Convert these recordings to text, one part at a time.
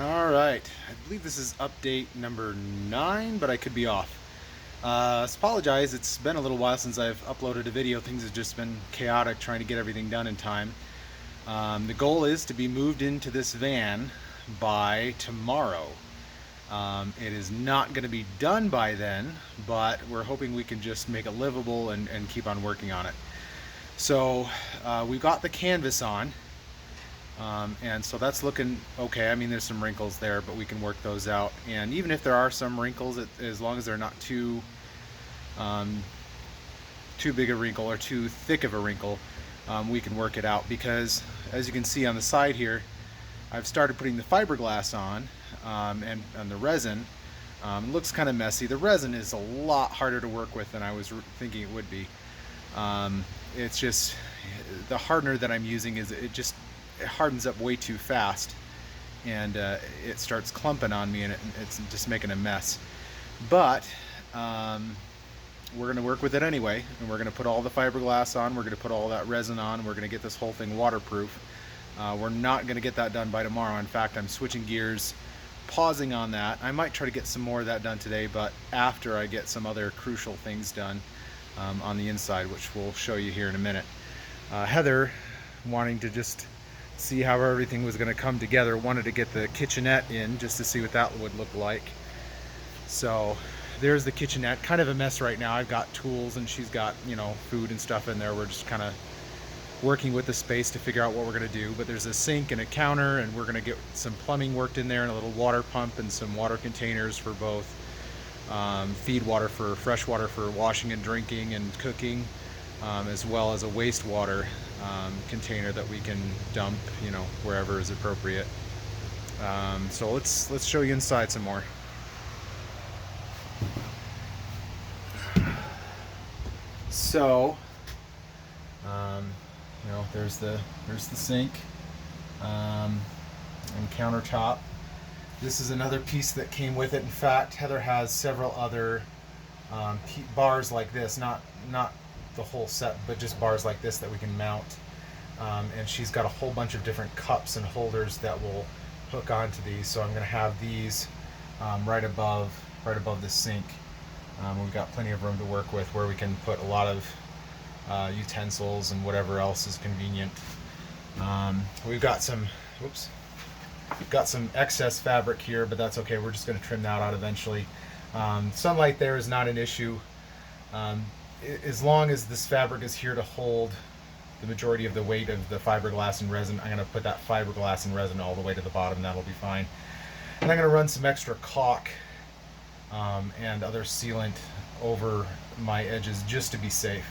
All right, I believe this is update number 9, but I could be off. Apologize, it's been a little while since I've uploaded a video. Things have just been chaotic trying to get everything done in time. The goal is to be moved into this van by tomorrow. It is not going to be done by then, but we're hoping we can just make it livable and keep on working on it. So we got the canvas on. And so that's looking okay. I mean, there's some wrinkles there, but we can work those out. And even if there are some wrinkles, as long as they're not um, too big a wrinkle or too thick of a wrinkle, we can work it out. Because as you can see on the side here, I've started putting the fiberglass on and the resin. It looks kind of messy. The resin is a lot harder to work with than I was thinking it would be. It's just the hardener that I'm using it hardens up way too fast, and it starts clumping on me, and it's just making a mess. But we're going to work with it anyway, and we're going to put all the fiberglass on. We're going to put all that resin on. We're going to get this whole thing waterproof. We're not going to get that done by tomorrow. In fact, I'm switching gears, pausing on that. I might try to get some more of that done today, but after I get some other crucial things done on the inside, which we'll show you here in a minute. Heather, wanting to just see how everything was going to come together, wanted to get the kitchenette in just to see what that would look like. So there's the kitchenette, kind of a mess right now. I've got tools and she's got, food and stuff in there. We're just kind of working with the space to figure out what we're going to do. But there's a sink and a counter, and we're going to get some plumbing worked in there, and a little water pump and some water containers for both feed water for fresh water for washing and drinking and cooking, as well as a wastewater container that we can dump, wherever is appropriate. So let's show you inside some more. So, there's the sink and countertop. This is another piece that came with it. In fact, Heather has several other bars like this, not the whole set, but just bars like this that we can mount. And she's got a whole bunch of different cups and holders that will hook onto these. So I'm going to have these right above the sink. We've got plenty of room to work with where we can put a lot of utensils and whatever else is convenient. We've got some excess fabric here, but that's okay. We're just going to trim that out eventually. Sunlight there is not an issue. As long as this fabric is here to hold the majority of the weight of the fiberglass and resin, I'm going to put that fiberglass and resin all the way to the bottom. That'll be fine. And I'm going to run some extra caulk and other sealant over my edges just to be safe.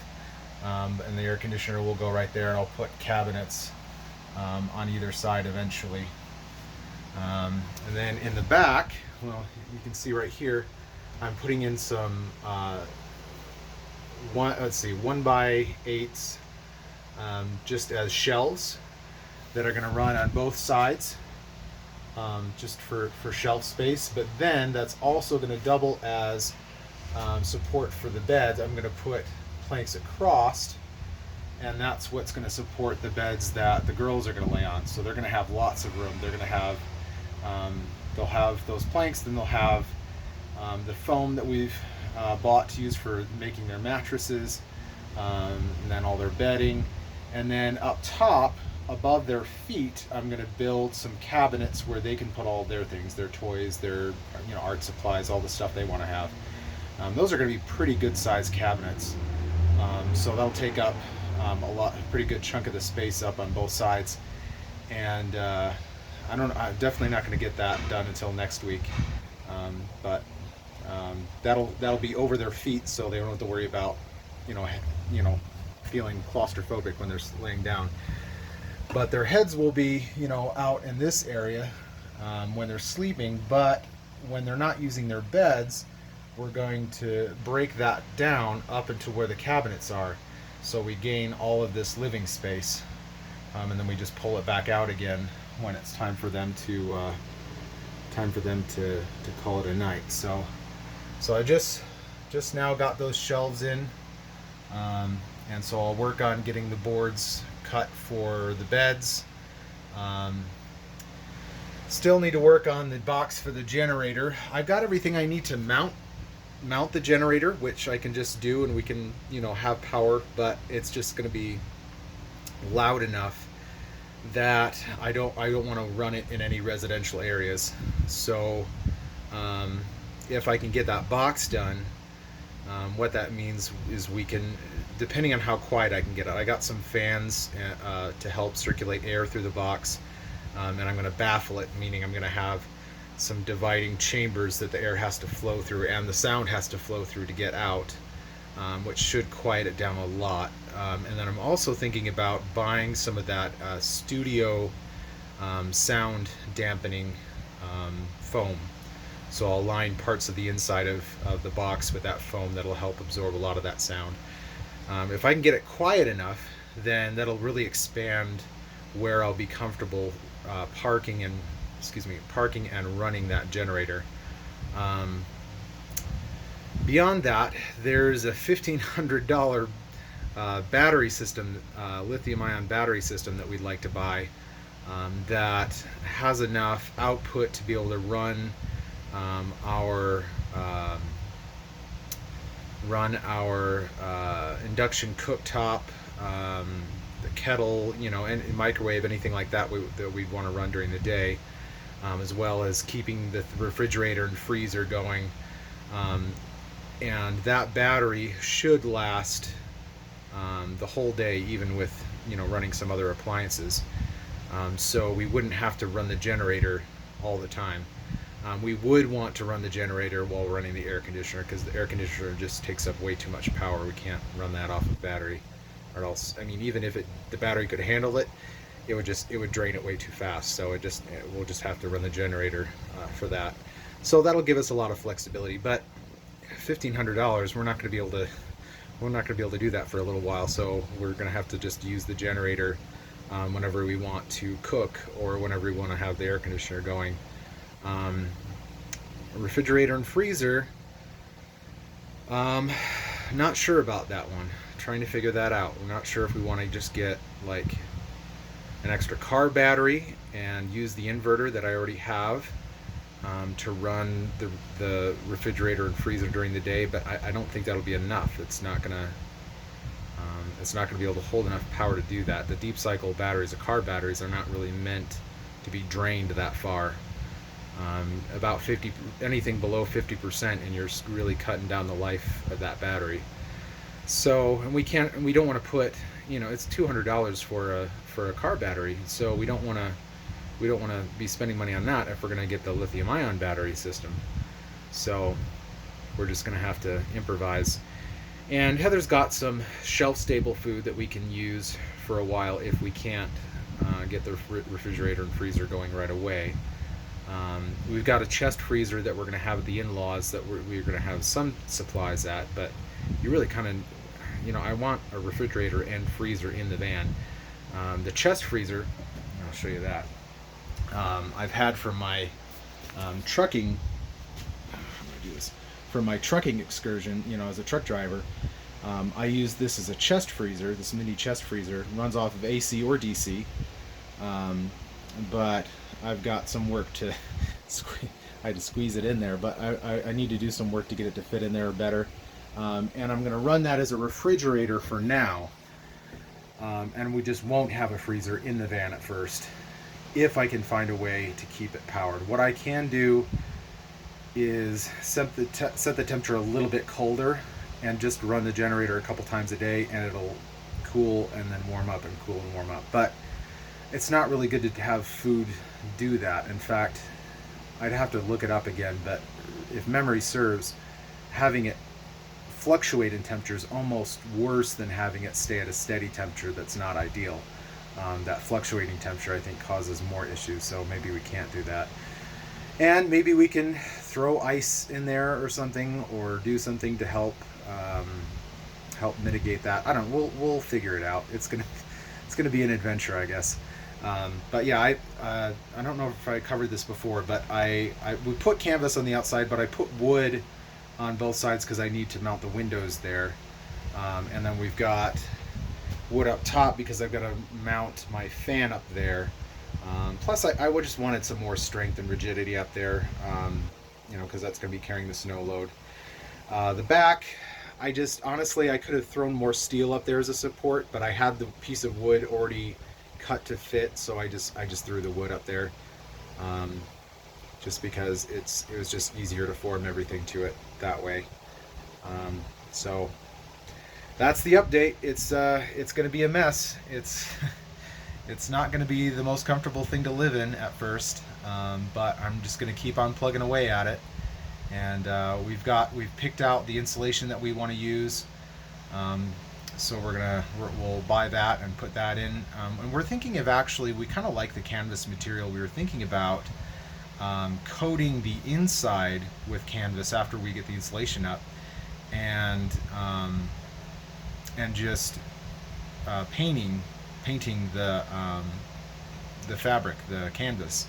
And the air conditioner will go right there, and I'll put cabinets on either side eventually. And then in the back, well, you can see right here, I'm putting in some 1x8s just as shelves that are going to run on both sides, just for shelf space. But then that's also going to double as support for the beds. I'm going to put planks across, and that's what's going to support the beds that the girls are going to lay on. So they're going to have lots of room. They're going to have they'll have those planks, then they'll have the foam that we've bought to use for making their mattresses, and then all their bedding. And then up top, above their feet, I'm going to build some cabinets where they can put all their things, their toys, their art supplies, all the stuff they want to have. Those are going to be pretty good sized cabinets. So that'll take up a pretty good chunk of the space up on both sides. And I'm definitely not going to get that done until next week. But that'll be over their feet, so they don't have to worry about feeling claustrophobic when they're laying down. But their heads will be out in this area when they're sleeping. But when they're not using their beds, we're going to break that down up into where the cabinets are, so we gain all of this living space, and then we just pull it back out again when it's time for them to call it a night. So I just now got those shelves in, and so I'll work on getting the boards cut for the beds. Still need to work on the box for the generator. I've got everything I need to mount the generator, which I can just do, and we can, you know, have power, but it's just going to be loud enough that I don't want to run it in any residential areas. So if I can get that box done, what that means is we can, depending on how quiet I can get it, I got some fans to help circulate air through the box, and I'm going to baffle it, meaning I'm going to have some dividing chambers that the air has to flow through and the sound has to flow through to get out, which should quiet it down a lot. And then I'm also thinking about buying some of that studio sound dampening foam. So I'll line parts of the inside of the box with that foam that'll help absorb a lot of that sound. If I can get it quiet enough, then that'll really expand where I'll be comfortable parking and running that generator. Beyond that, there's a $1,500 battery system, lithium-ion battery system that we'd like to buy, that has enough output to be able to run our induction cooktop, the kettle, you know, and microwave, anything like that that we'd want to run during the day, as well as keeping the refrigerator and freezer going. And that battery should last the whole day, even with, you know, running some other appliances. So we wouldn't have to run the generator all the time. We would want to run the generator while running the air conditioner, because the air conditioner just takes up way too much power. We can't run that off of battery, or else, I mean, even if the battery could handle it, it would drain it way too fast. So we'll just have to run the generator for that. So that'll give us a lot of flexibility. But $1,500, we're not going to be able to do that for a little while. So we're going to have to just use the generator whenever we want to cook or whenever we want to have the air conditioner going. Refrigerator and freezer, not sure about that one. Trying to figure that out. We're not sure if we want to just get like an extra car battery and use the inverter that I already have to run the refrigerator and freezer during the day, but I don't think that'll be enough. It's not gonna be able to hold enough power to do that. The deep cycle batteries, the car batteries, are not really meant to be drained that far. About 50, anything below 50%, and you're really cutting down the life of that battery. So, and we don't want to put, you know, it's $200 for a car battery. So we don't want to be spending money on that if we're going to get the lithium-ion battery system. So we're just going to have to improvise. And Heather's got some shelf-stable food that we can use for a while if we can't get the refrigerator and freezer going right away. We've got a chest freezer that we're going to have at the in-laws that we're going to have some supplies at, but you really kind of, you know, I want a refrigerator and freezer in the van. The chest freezer, I'll show you that, I've had for my trucking, how do I do this? For my trucking excursion, you know, as a truck driver, I use this as a chest freezer, this mini chest freezer. It runs off of AC or DC, but I've got some work to I had to squeeze it in there, but I need to do some work to get it to fit in there better. And I'm going to run that as a refrigerator for now. And we just won't have a freezer in the van at first, if I can find a way to keep it powered. What I can do is set the temperature a little bit colder and just run the generator a couple times a day, and it'll cool and then warm up and cool and warm up. But it's not really good to have food do that. In fact, I'd have to look it up again, but if memory serves, having it fluctuate in temperature is almost worse than having it stay at a steady temperature. That's not ideal. That fluctuating temperature, I think, causes more issues, so maybe we can't do that. And maybe we can throw ice in there or something, or do something to help mitigate that. I don't know. We'll figure it out. It's gonna be an adventure, I guess. But yeah, I don't know if I covered this before, but we put canvas on the outside, but I put wood on both sides because I need to mount the windows there. And then we've got wood up top because I've got to mount my fan up there. Plus, I would just wanted some more strength and rigidity up there, because that's going to be carrying the snow load. The back, I just honestly I could have thrown more steel up there as a support, but I had the piece of wood already cut to fit, so I just threw the wood up there, um, just because it was just easier to form everything to it that way. So that's the update. It's going to be a mess. It's it's not going to be the most comfortable thing to live in at first, but I'm just going to keep on plugging away at it. And we've picked out the insulation that we want to use. Um, so we'll buy that and put that in. And we're thinking of actually, we kind of like the canvas material. We were thinking about coating the inside with canvas after we get the insulation up, and just painting the fabric, the canvas,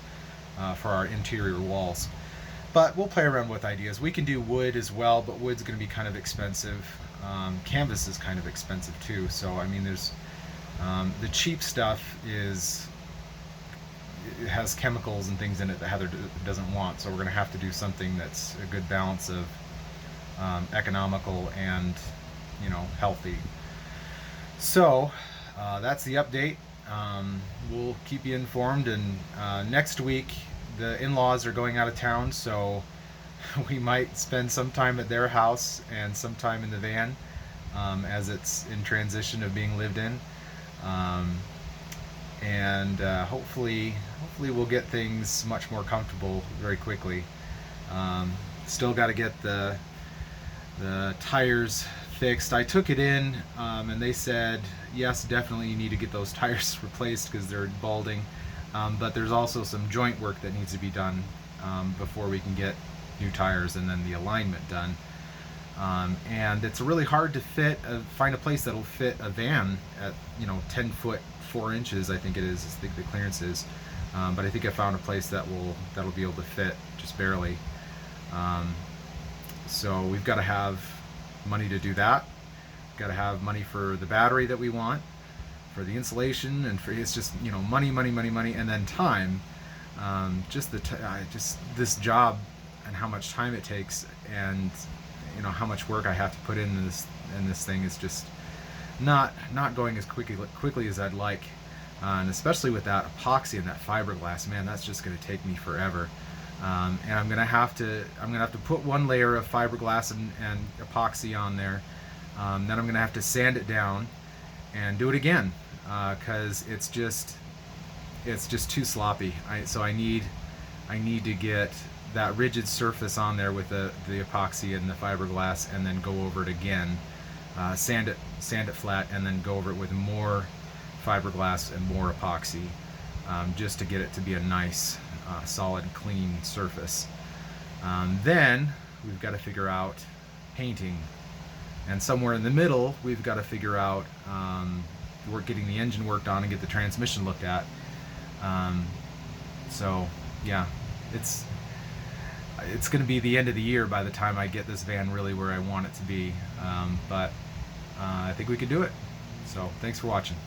for our interior walls. But we'll play around with ideas. We can do wood as well, but wood's going to be kind of expensive. Canvas is kind of expensive too. So I mean, there's the cheap stuff it has chemicals and things in it that Heather doesn't want. So we're going to have to do something that's a good balance of economical and healthy. So that's the update. We'll keep you informed, and next week the in-laws are going out of town, so we might spend some time at their house and some time in the van, as it's in transition of being lived in. And hopefully we'll get things much more comfortable very quickly. Still got to get the tires fixed. I took it in, and they said yes, definitely you need to get those tires replaced because they're balding. But there's also some joint work that needs to be done before we can get new tires and then the alignment done. And it's really hard to find a place that'll fit a van at 10 foot 4 inches. I think it is. I think the clearance is. But I think I found a place that'll be able to fit just barely. So we've got to have money to do that. We've got to have money for the battery that we want, for the insulation, and it's just money, and then time. Just this job and how much time it takes, and how much work I have to put in this thing is just not going as quickly as I'd like. And especially with that epoxy and that fiberglass, man, that's just going to take me forever. And I'm gonna have to put one layer of fiberglass and epoxy on there. Then I'm gonna have to sand it down and do it again, because it's just too sloppy. So I need to get that rigid surface on there with the epoxy and the fiberglass, and then go over it again, sand it flat, and then go over it with more fiberglass and more epoxy, just to get it to be a nice, solid, clean surface. Then we've got to figure out painting, and somewhere in the middle we've got to figure out we're getting the engine worked on and get the transmission looked at. So yeah, it's going to be the end of the year by the time I get this van really where I want it to be, but I think we can do it. So thanks for watching.